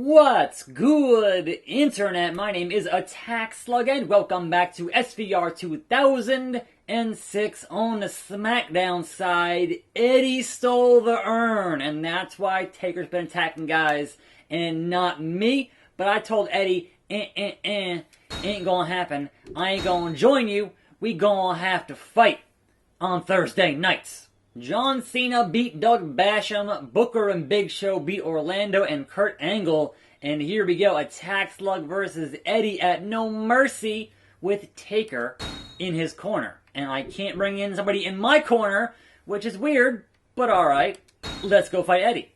What's good, Internet? My name is attackslug, and welcome back to SVR 2006. On the SmackDown side, Eddie stole the urn, and that's why Taker's been attacking guys, and not me. But I told Eddie, ain't gonna happen. I ain't gonna join you. We gonna have to fight on Thursday nights. John Cena beat Doug Basham, Booker and Big Show beat Orlando and Kurt Angle, and here we go, attackslug versus Eddie at No Mercy with Taker in his corner. And I can't bring in somebody in my corner, which is weird, but alright, let's go fight Eddie.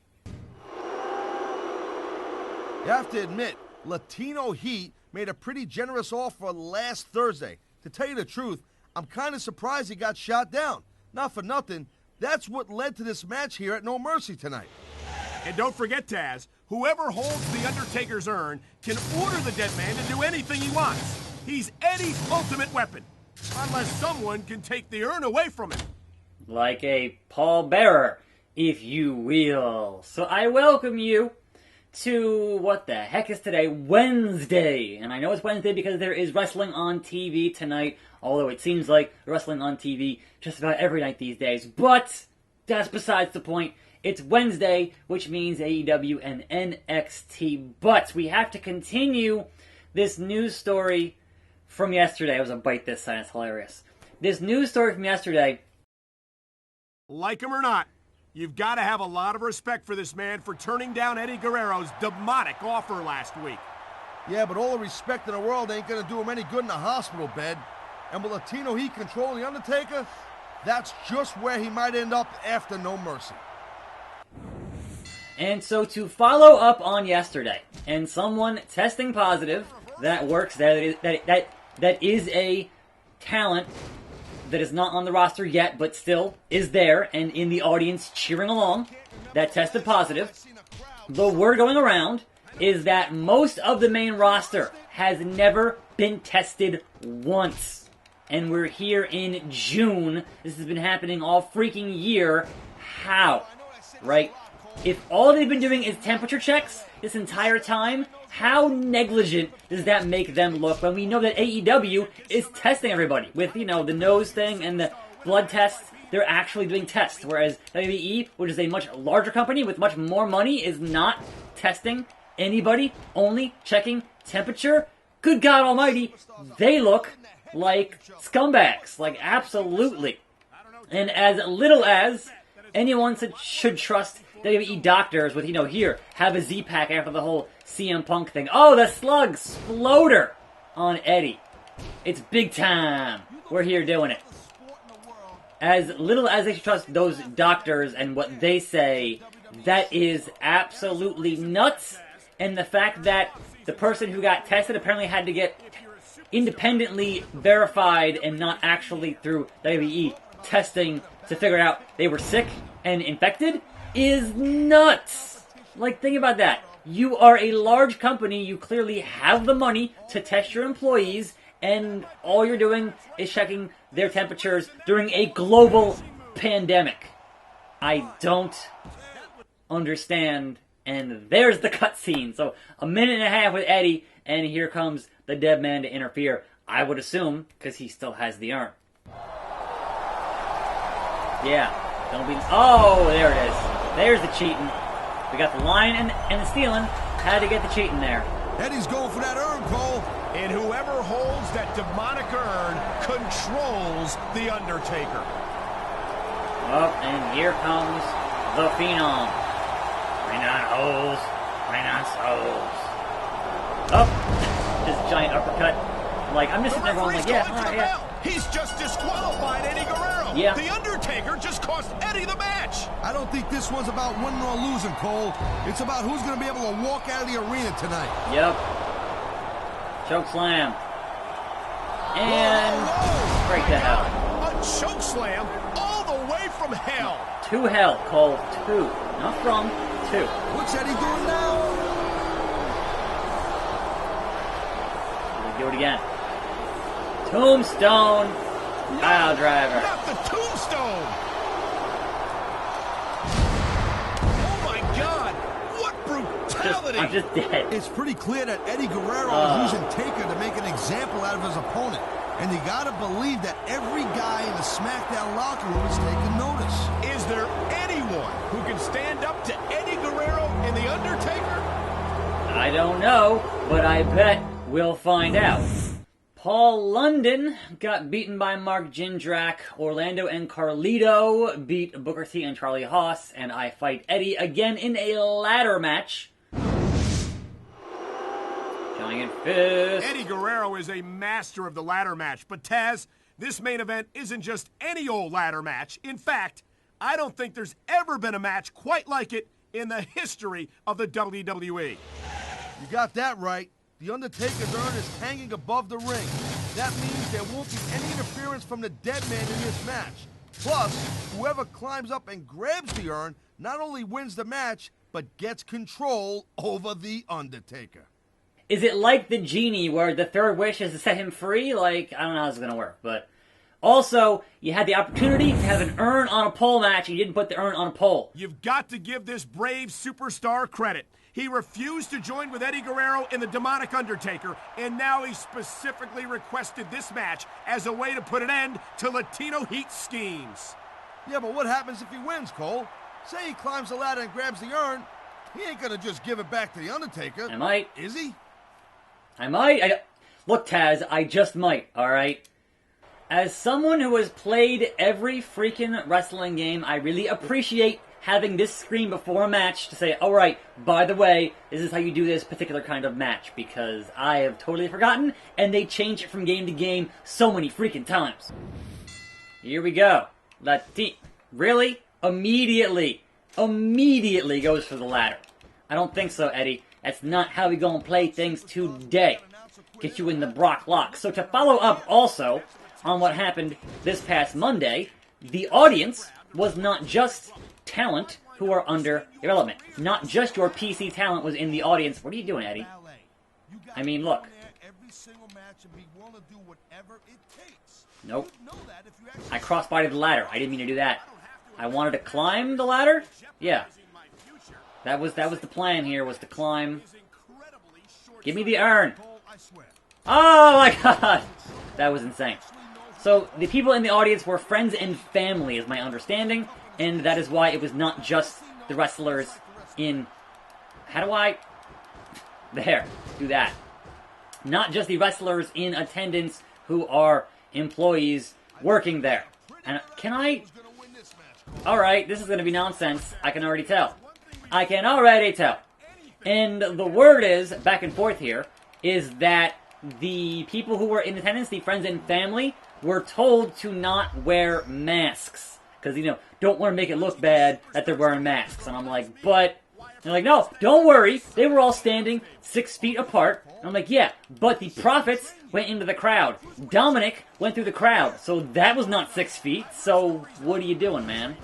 You have to admit, Latino Heat made a pretty generous offer last Thursday. To tell you the truth, I'm kind of surprised he got shot down. Not for nothing, that's what led to this match here at No Mercy tonight. And don't forget, Taz, whoever holds the Undertaker's urn can order the dead man to do anything he wants. He's Eddie's ultimate weapon, unless someone can take the urn away from him. Like a pallbearer, if you will. So I welcome you to, what the heck is today? Wednesday. And I know it's Wednesday because there is wrestling on TV tonight, although it seems like wrestling on TV just about every night these days. But that's besides the point. It's Wednesday, which means AEW and NXT. But we have to continue this news story from yesterday. I was a bite this time, it's hilarious. This news story from yesterday. Like him or not, you've got to have a lot of respect for this man for turning down Eddie Guerrero's demonic offer last week. Yeah, but all the respect in the world ain't gonna do him any good in a hospital bed. And with Latino Heat controlling the Undertaker, that's just where he might end up after No Mercy. And so to follow up on yesterday, and someone testing positive that works there, that is a talent that is not on the roster yet, but still is there and in the audience cheering along, that tested positive. The word going around is that most of the main roster has never been tested once. And we're here in June. This has been happening all freaking year. How? Right? If all they've been doing is temperature checks this entire time, how negligent does that make them look when we know that AEW is testing everybody with, the nose thing and the blood tests? They're actually doing tests, whereas WWE, which is a much larger company with much more money, is not testing anybody, only checking temperature. Good God Almighty, they look like scumbags, like absolutely. And as little as anyone should trust WWE doctors with, here, have a Z-Pack after the whole CM Punk thing. Oh, the Slug Sploder on Eddie. It's big time. We're here doing it. As little as they should trust those doctors and what they say, that is absolutely nuts. And the fact that the person who got tested apparently had to get independently verified and not actually through WWE testing to figure out they were sick and infected is nuts. Like, think about that. You are a large company, you clearly have the money to test your employees, and all you're doing is checking their temperatures during a global pandemic. I don't understand, and there's the cutscene. So, a minute and a half with Eddie, and here comes the dead man to interfere. I would assume, because he still has the urn. Yeah, don't be... Oh, there it is. There's the cheating. We got the lying and the stealing. Had to get the cheating there. Eddie's going for that urn, Cole. And whoever holds that demonic urn controls the Undertaker. Up, and here comes the Phenom. Rain on hoes, rain on souls. Up, this giant uppercut. Like, I'm just sitting there going like, yeah, alright, yeah. He's just disqualified Eddie Guerrero. Yeah. The Undertaker just cost Eddie the match. I don't think this one's about winning or losing, Cole. It's about who's going to be able to walk out of the arena tonight. Yep. Choke slam. And break the hell. A choke slam all the way from hell. To hell, Cole. To. Not from. To. What's Eddie doing now? We'll do it again. Tombstone. Pile driver. Not the tombstone. Oh my God. What brutality. I'm just dead. It's pretty clear that Eddie Guerrero is using Taker to make an example out of his opponent. And you gotta believe that every guy in the SmackDown locker room is taking notice. Is there anyone who can stand up to Eddie Guerrero and The Undertaker? I don't know, but I bet we'll find out. Paul London got beaten by Mark Jindrak. Orlando and Carlito beat Booker T and Charlie Haas. And I fight Eddie again in a ladder match. Giant fist. Eddie Guerrero is a master of the ladder match. But Taz, this main event isn't just any old ladder match. In fact, I don't think there's ever been a match quite like it in the history of the WWE. You got that right. The Undertaker's urn is hanging above the ring. That means there won't be any interference from the dead man in this match. Plus, whoever climbs up and grabs the urn not only wins the match, but gets control over the Undertaker. Is it like the genie where the third wish is to set him free? Like, I don't know how this is going to work, but... Also, you had the opportunity to have an urn on a pole match, and you didn't put the urn on a pole. You've got to give this brave superstar credit. He refused to join with Eddie Guerrero in the demonic Undertaker, and now he specifically requested this match as a way to put an end to Latino Heat schemes. Yeah, but what happens if he wins, Cole? Say he climbs the ladder and grabs the urn. He ain't gonna just give it back to the Undertaker. I might. Is he? I might. Look, Taz, I just might, alright? As someone who has played every freaking wrestling game, I really appreciate having this screen before a match to say, alright, by the way, this is how you do this particular kind of match, because I have totally forgotten, and they change it from game to game so many freaking times. Here we go. Really? Immediately goes for the ladder. I don't think so, Eddie. That's not how we gonna play things today. Get you in the Brock lock. So to follow up also on what happened this past Monday, the audience was not just talent who are under development. Not just your PC talent was in the audience. What are you doing, Eddie? I mean, look. Nope. I cross-bodied the ladder. I didn't mean to do that. I wanted to climb the ladder? Yeah. That was the plan here, was to climb. Give me the urn. Oh my god! That was insane. So, the people in the audience were friends and family, is my understanding, and that is why it was not just the wrestlers in... How do I... There. Do that. Not just the wrestlers in attendance who are employees working there. And can I... Alright, this is going to be nonsense. I can already tell. I can already tell. And the word is, back and forth here, is that the people who were in attendance, the friends and family, were told to not wear masks. Because, don't want to make it look bad that they're wearing masks. And I'm like, but... They're like, no, don't worry. They were all standing 6 feet apart. And I'm like, yeah, but the Prophets went into the crowd. Dominic went through the crowd. So that was not 6 feet. So what are you doing, man?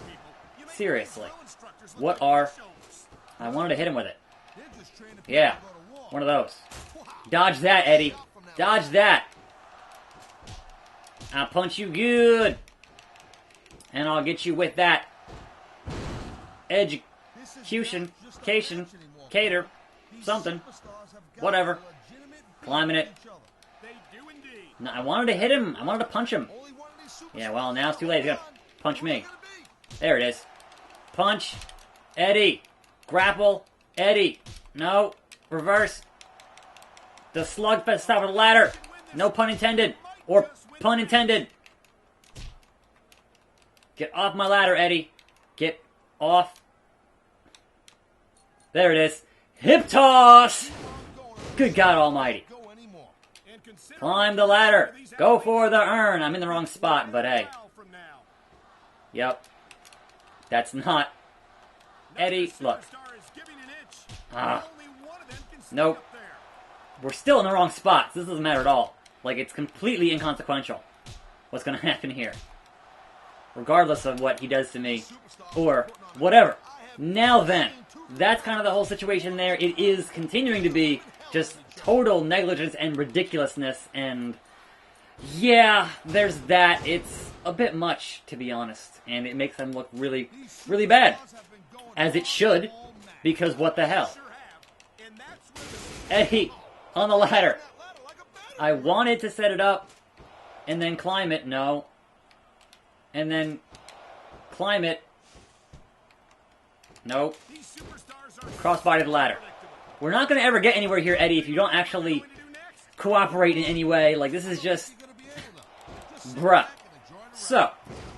Seriously. What are... I wanted to hit him with it. Yeah, one of those. Dodge that, Eddie. Dodge that. I'll punch you good. And I'll get you with that. Execution. Cater. Something. Whatever. Climbing it. No, I wanted to hit him. I wanted to punch him. Yeah, well, now it's too late. He's gonna punch me. There it is. Punch. Eddie. Grapple. Eddie. No. Reverse. The slug fest top of the ladder. No pun intended. Or pun intended. Get off my ladder, Eddie. Get off. There it is. Hip toss! Good God almighty. Climb the ladder. Go for the urn. I'm in the wrong spot, but hey. Yep. That's not... Eddie, look. Nope. We're still in the wrong spots. This doesn't matter at all. Like, it's completely inconsequential what's going to happen here. Regardless of what he does to me. Or whatever. Now then. That's kind of the whole situation there. It is continuing to be just total negligence and ridiculousness. And yeah, there's that. It's a bit much, to be honest. And it makes them look really, really bad. As it should. Because what the hell? Eddie, on the ladder. I wanted to set it up and then climb it. No. And then climb it. Nope. Crossbody the ladder. We're not going to ever get anywhere here, Eddie, if you don't actually cooperate in any way. Like, this is just... bruh. So,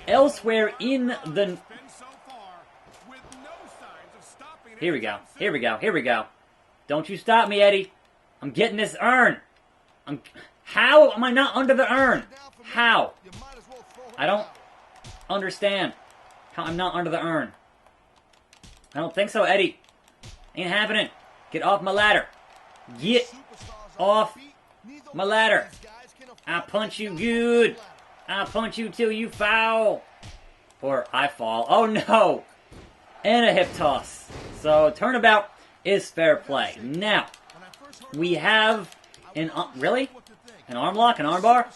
elsewhere in the... Here we go. Here we go. Here we go. Don't you stop me, Eddie. I'm getting this urn. How am I not under the urn? How? I don't understand how I'm not under the urn. I don't think so, Eddie. Ain't happening. Get off my ladder. Get off my ladder. I'll punch you good. I'll punch you till you foul. Or I fall. Oh no. And a hip toss. So turnabout is fair play. Now, we have an... really? An arm lock? An arm bar?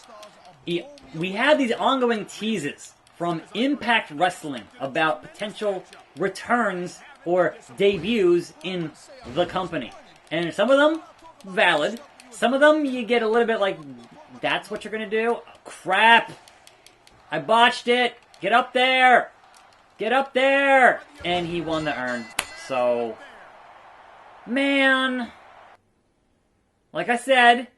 We have these ongoing teases from Impact Wrestling about potential returns or debuts in the company. And some of them, valid. Some of them, you get a little bit like, that's what you're going to do? Oh, crap. I botched it. Get up there. Get up there. And he won the urn. So, man. Like I said,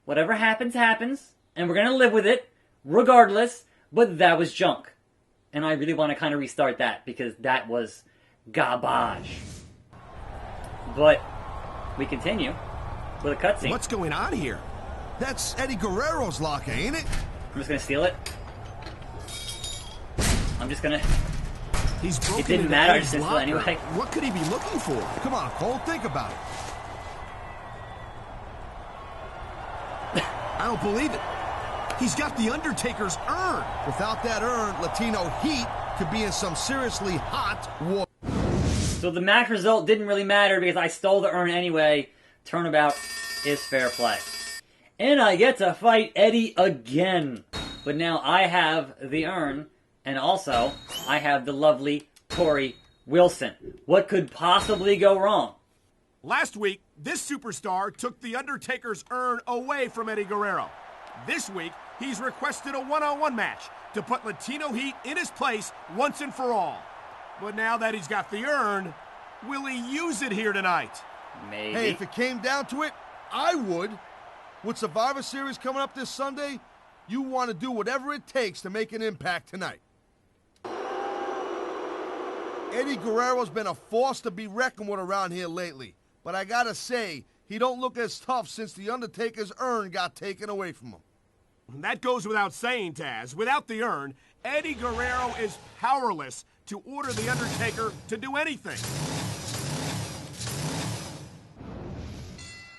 whatever happens, happens. And we're going to live with it, regardless. But that was junk. And I really want to kind of restart that, because that was garbage. But we continue with a cutscene. What's going on here? That's Eddie Guerrero's locker, ain't it? I'm just going to steal it. I'm just going to... He's broken it didn't into matter, I Eddie's just stole it locker. anyway. What could he be looking for? Come on, Cole, think about it. I don't believe it. He's got the Undertaker's urn. Without that urn, Latino Heat could be in some seriously hot war. So the match result didn't really matter because I stole the urn anyway. Turnabout is fair play. And I get to fight Eddie again. But now I have the urn, and also I have the lovely Tori Wilson. What could possibly go wrong? Last week, this superstar took the Undertaker's urn away from Eddie Guerrero. This week, he's requested a one-on-one match to put Latino Heat in his place once and for all. But now that he's got the urn, will he use it here tonight? Maybe. Hey, if it came down to it, I would. With Survivor Series coming up this Sunday, you want to do whatever it takes to make an impact tonight. Eddie Guerrero's been a force to be reckoned with around here lately. But I gotta say, he don't look as tough since the Undertaker's urn got taken away from him. That goes without saying, Taz. Without the urn, Eddie Guerrero is powerless to order the Undertaker to do anything.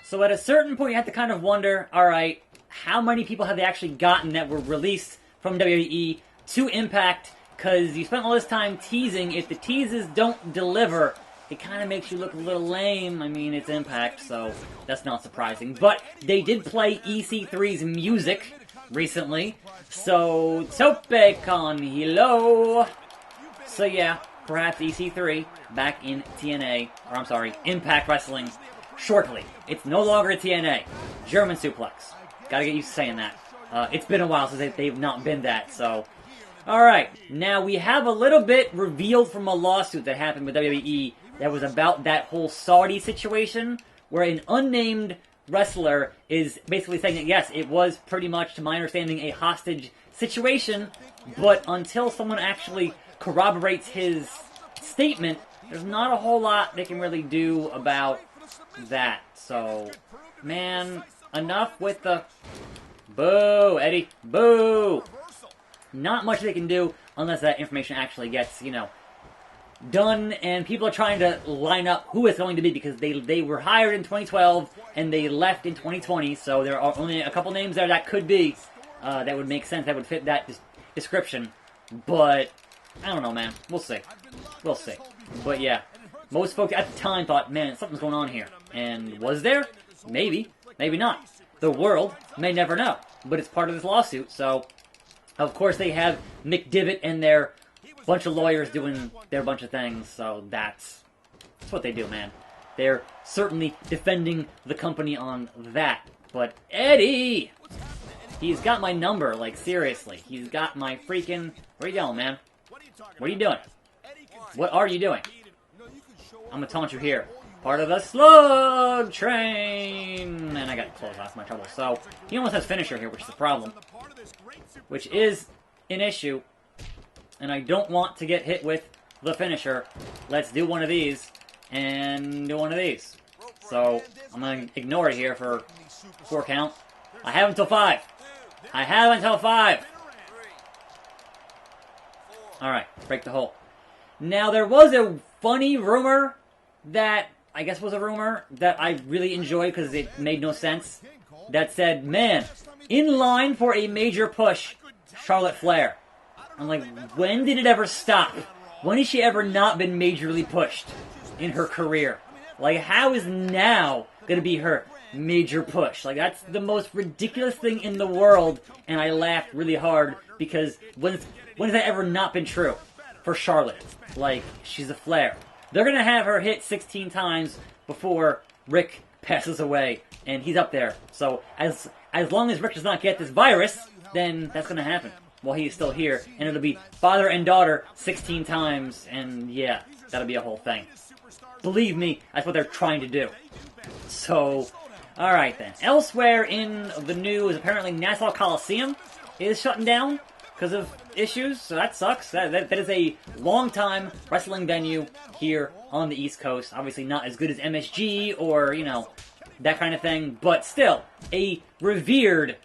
So at a certain point, you have to kind of wonder, all right, how many people have they actually gotten that were released from WWE to Impact? Because you spent all this time teasing. If the teases don't deliver, it kind of makes you look a little lame. I mean, it's Impact, so that's not surprising. But they did play EC3's music recently, so Tope con Hilo. So yeah, perhaps EC3 back in TNA, or I'm sorry, Impact Wrestling shortly. It's no longer a TNA. German suplex. Gotta get used to saying that. It's been a while since they've not been that, so... Alright, now we have a little bit revealed from a lawsuit that happened with WWE that was about that whole Saudi situation, where an unnamed wrestler is basically saying that yes, it was pretty much, to my understanding, a hostage situation, but until someone actually corroborates his statement, there's not a whole lot they can really do about that. So, man, enough with the... Boo, Eddie, boo! Not much they can do unless that information actually gets, you know, done, and people are trying to line up who it's going to be, because they were hired in 2012 and they left in 2020, so there are only a couple names there that could be, that would make sense, that would fit that description, but I don't know, man. We'll see. We'll see. But yeah, most folks at the time thought, man, something's going on here. And was there? Maybe. Maybe not. The world may never know, but it's part of this lawsuit, so of course they have McDivitt and their bunch of lawyers doing their bunch of things, so that's what they do, man. they're certainly defending the company on that. But Eddie! He's got my number, like, seriously. He's got my freaking... Where you going, man? What are you doing? What are you doing? I'm gonna taunt you here. Part of the Slug train! And I got close, that's my trouble. So, he almost has finisher here, which is the problem. Which is an issue. And I don't want to get hit with the finisher. Let's do one of these. And do one of these. So, I'm gonna ignore it here for 4 count. I have until 5. I have until 5. Alright, break the hole. Now, there was a funny rumor that, I guess was a rumor, that I really enjoyed because it made no sense. That said, man, in line for a major push, Charlotte Flair. I'm like, when did it ever stop? When has she ever not been majorly pushed in her career? Like, how is now going to be her major push? Like, that's the most ridiculous thing in the world, and I laughed really hard because when has that ever not been true for Charlotte? Like, she's a Flair. They're going to have her hit 16 times before Rick passes away, and he's up there. So, as long as Rick does not get this virus, then that's going to happen while he's still here, and it'll be father and daughter 16 times, and yeah, that'll be a whole thing. Believe me, that's what they're trying to do. So, alright then. Elsewhere in the news, apparently Nassau Coliseum is shutting down because of issues, so that sucks. That is a long-time wrestling venue here on the East Coast. Obviously not as good as MSG or, you know, that kind of thing, but still, a revered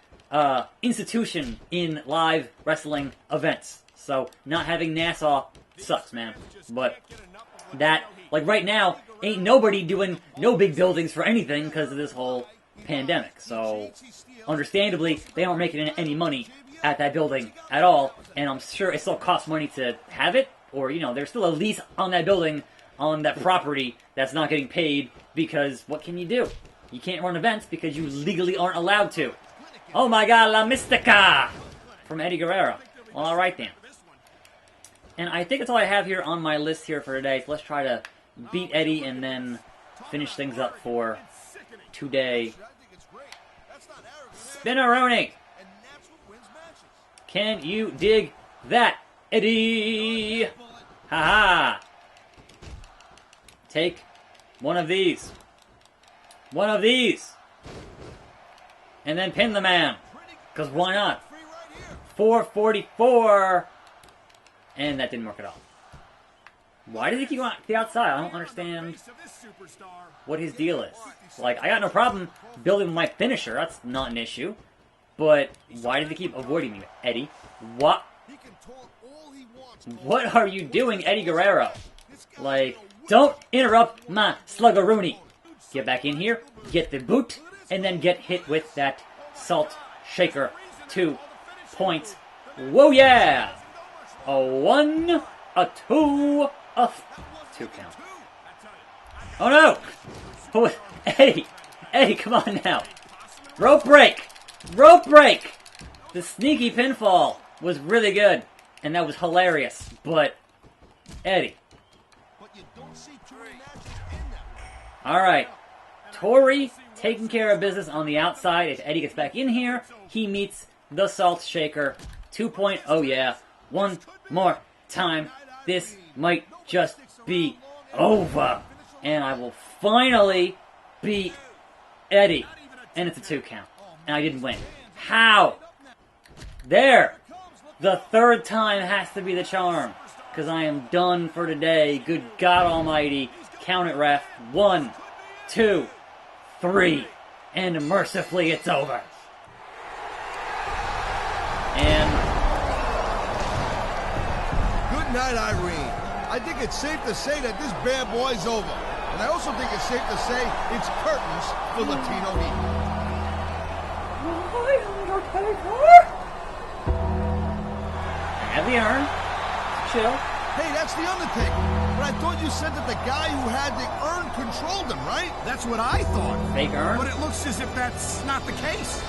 institution in live wrestling events. So, not having Nassau sucks, man. But that, like right now, ain't nobody doing no big buildings for anything because of this whole pandemic. So, understandably, they aren't making any money at that building at all, and I'm sure it still costs money to have it, or, you know, there's still a lease on that building, on that property, that's not getting paid, because what can you do? You can't run events because you legally aren't allowed to. Oh my god, La Mystica! From Eddie Guerrero. Well, alright then. And I think that's all I have here on my list here for today, so let's try to beat Eddie and then finish things up for today. Spinneroni! Can you dig that, Eddie? Haha! Take one of these. One of these! And then pin the man. Because why not? 444! And that didn't work at all. Why did he keep going to the outside? I don't understand what his deal is. Like, I got no problem building my finisher. That's not an issue. But why did he keep avoiding me, Eddie? What? What are you doing, Eddie Guerrero? Like, don't interrupt my sluggaroony. Get back in here, get the boot, and then get hit with that salt shaker. 2 points. Whoa, yeah! A 1, a 2, a 2 count. Oh no! Oh, Eddie, come on now. Rope break! Rope break! The sneaky pinfall was really good, and that was hilarious, but Eddie. Alright. Tori taking care of business on the outside. If Eddie gets back in here, he meets the Salt Shaker. 2 point, oh yeah. One more time. This might just be over. And I will finally beat Eddie. And it's a 2 count. And I didn't win. How? There. The 3rd time has to be the charm. Because I am done for today. Good God Almighty. Count it, ref. 1, 2, 3. And mercifully it's over. And Good night, Irene. I think it's safe to say that this bad boy's over. And I also think it's safe to say it's curtains for Latino Heat. have the urn. Chill. Hey, that's the Undertaker. But I thought you said that the guy who had the urn controlled him, right? That's what I thought. Fake urn? But it looks as if that's not the case.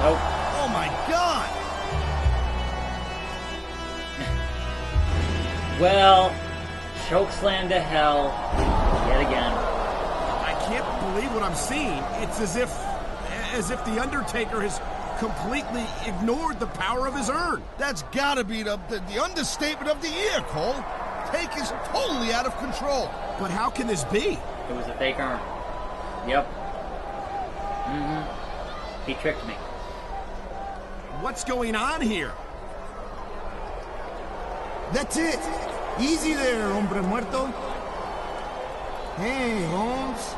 Nope. Oh my God! Well, Chokeslam to hell yet again. I can't believe what I'm seeing. It's as if the Undertaker has completely ignored the power of his urn. That's gotta be the understatement of the year, Cole. Take is totally out of control. But how can this be? It was a fake urn. Yep. He tricked me. What's going on here? That's it. Easy there, hombre muerto. Hey, Holmes.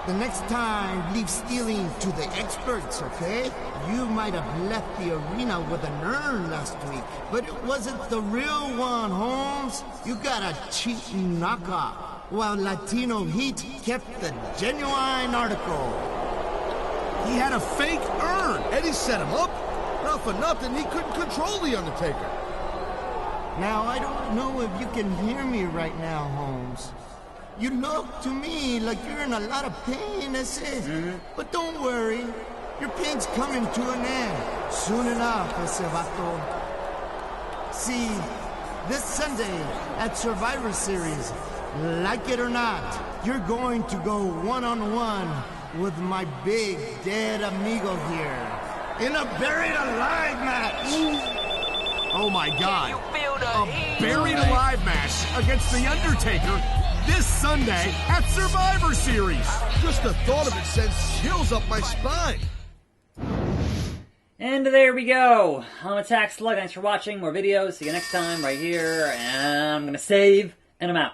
The next time, leave stealing to the experts, okay? You might have left the arena with an urn last week, but it wasn't the real one, Holmes. You got a cheating knockoff, while Latino Heat kept the genuine article. He had a fake urn. Eddie set him up. Not for nothing, he couldn't control the Undertaker. Now, I don't know if you can hear me right now, Holmes. You look to me like you're in a lot of pain, ese. But don't worry. Your pain's coming to an end. Soon enough, ese vato. See, this Sunday at Survivor Series, like it or not, you're going to go one-on-one with my big dead amigo here. In a buried alive match. Oh my God. A buried alive match against The Undertaker this Sunday at Survivor Series. Just the thought of it sends chills up my spine. And there we go. I'm attackslug. Thanks for watching. More videos. See you next time right here. And I'm going to save, and I'm out.